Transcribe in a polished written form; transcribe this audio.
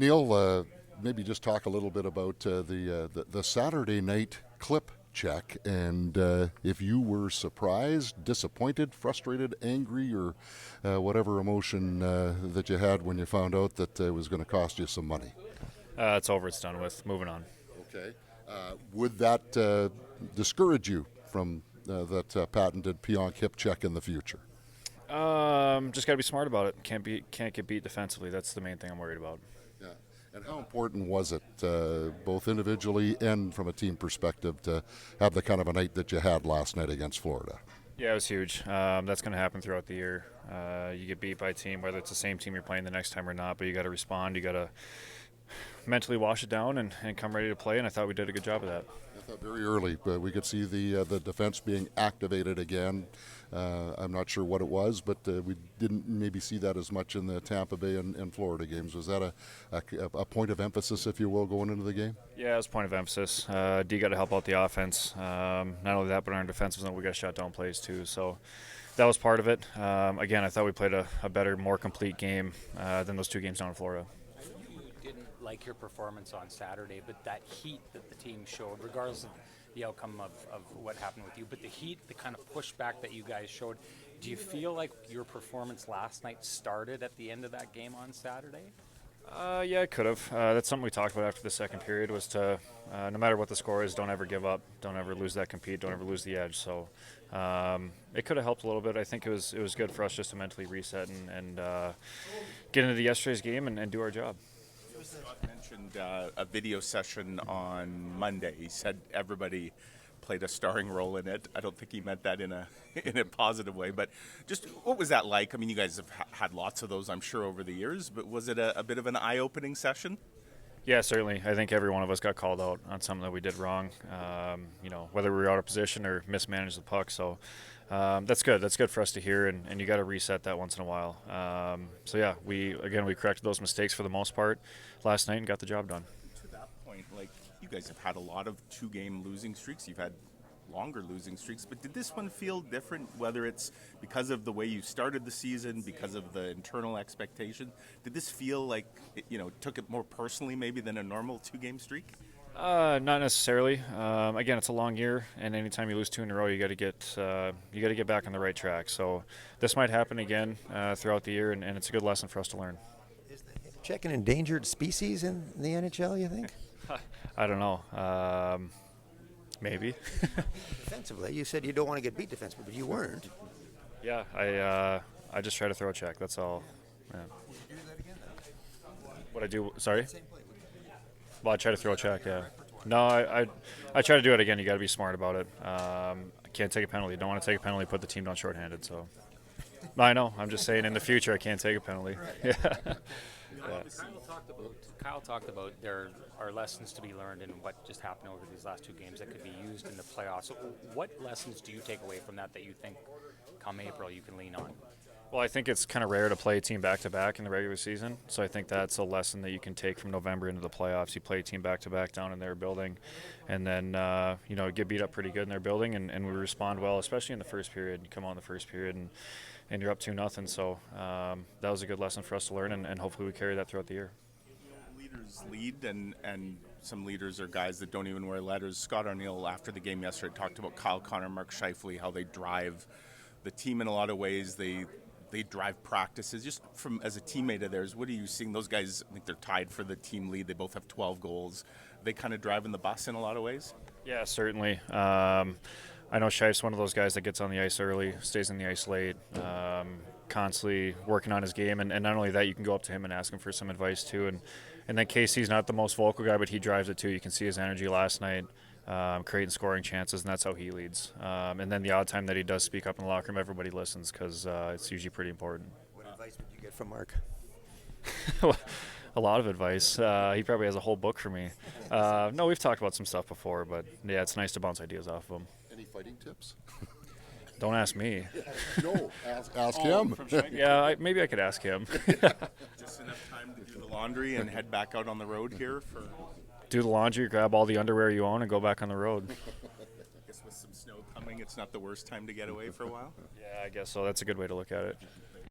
Neal, maybe just talk a little bit about the Saturday night clip check, and if you were surprised, disappointed, frustrated, angry, or whatever emotion that you had when you found out that it was going to cost you some money. It's over. It's done with. Moving on. Okay. Would that discourage you from that patented Pionk hip check in the future? Just got to be smart about it. Can't get beat defensively. That's the main thing I'm worried about. Yeah. And how important was it, both individually and from a team perspective, to have the kind of a night that you had last night against Florida? Yeah, it was huge. That's going to happen throughout the year. You get beat by a team, whether it's the same team you're playing the next time or not, but you got to respond. You got to mentally wash it down and come ready to play, and I thought we did a good job of that. I thought very early, but we could see the defense being activated again. I'm not sure what it was, but we didn't maybe see that as much in the Tampa Bay and Florida games. Was that a point of emphasis, if you will, going into the game? Yeah, it was a point of emphasis. D got to help out the offense. Not only that, but our defensive zone, we got shot down plays too. So that was part of it. Again, I thought we played a better, more complete game than those two games down in Florida. Like your performance on Saturday, but that heat that the team showed, regardless of the outcome of what happened with you, but the heat, the kind of pushback that you guys showed, do you feel like your performance last night started at the end of that game on Saturday? Yeah, it could have. That's something we talked about after the second period, was to, no matter what the score is, don't ever give up, don't ever lose that compete, don't ever lose the edge. So it could have helped a little bit. I think it was good for us just to mentally reset and get into yesterday's game and do our job. Scott mentioned a video session on Monday. He said everybody played a starring role in it. I don't think he meant that in a positive way, but just what was that like? I mean, you guys have had lots of those, I'm sure, over the years, but was it a bit of an eye-opening session? Yeah, certainly. I think every one of us got called out on something that we did wrong, whether we were out of position or mismanaged the puck. So that's good. That's good for us to hear, and you got to reset that once in a while. So, yeah, we corrected those mistakes for the most part last night and got the job done. To that point, you guys have had a lot of two-game losing streaks. You've had longer losing streaks, but did this one feel different, whether it's because of the way you started the season, because of the internal expectation? Did this feel like it took it more personally maybe than a normal two-game streak? Not necessarily. Again, it's a long year, and anytime you lose two in a row, you got to get back on the right track. So this might happen again throughout the year, and it's a good lesson for us to learn. Is the hip check an endangered species in the NHL, you think? I don't know. Maybe. Defensively, you said you don't want to get beat defensively, but you weren't. Yeah, I just try to throw a check. That's all. Yeah. Would you do that again? What I do? Sorry. Well, I try to throw a check. Yeah. No, I try to do it again. You got to be smart about it. I can't take a penalty. Don't want to take a penalty. Put the team down shorthanded. So. I know. I'm just saying in the future I can't take a penalty. Yeah. Kyle talked about there are lessons to be learned in what just happened over these last two games that could be used in the playoffs. So what lessons do you take away from that you think come April you can lean on? Well, I think it's kind of rare to play a team back-to-back in the regular season, so I think that's a lesson that you can take from November into the playoffs. You play a team back-to-back down in their building, and then get beat up pretty good in their building, and we respond well, especially in the first period. You come out in the first period, and you're up 2-0, so that was a good lesson for us to learn, and hopefully we carry that throughout the year. Leaders lead, and some leaders are guys that don't even wear letters. Scott O'Neill, after the game yesterday, talked about Kyle Connor, Mark Scheifele, how they drive the team in a lot of ways. They drive practices. Just from as a teammate of theirs, what are you seeing? Those guys, I think they're tied for the team lead. They both have 12 goals. They kind of driving the bus in a lot of ways? Yeah, certainly. I know Scheif's one of those guys that gets on the ice early, stays on the ice late, constantly working on his game. And not only that, you can go up to him and ask him for some advice too. And then Casey's not the most vocal guy, but he drives it too. You can see his energy last night. Creating scoring chances, and that's how he leads. And then the odd time that he does speak up in the locker room, everybody listens because it's usually pretty important. What advice would you get from Mark? A lot of advice. He probably has a whole book for me. No, we've talked about some stuff before, but yeah, it's nice to bounce ideas off of him. Any fighting tips? Don't ask me. No, ask him. Yeah, maybe I could ask him. Just enough time to do the laundry and head back out on the road here for... Do the laundry, grab all the underwear you own, and go back on the road. I guess with some snow coming, it's not the worst time to get away for a while. Yeah, I guess so. That's a good way to look at it.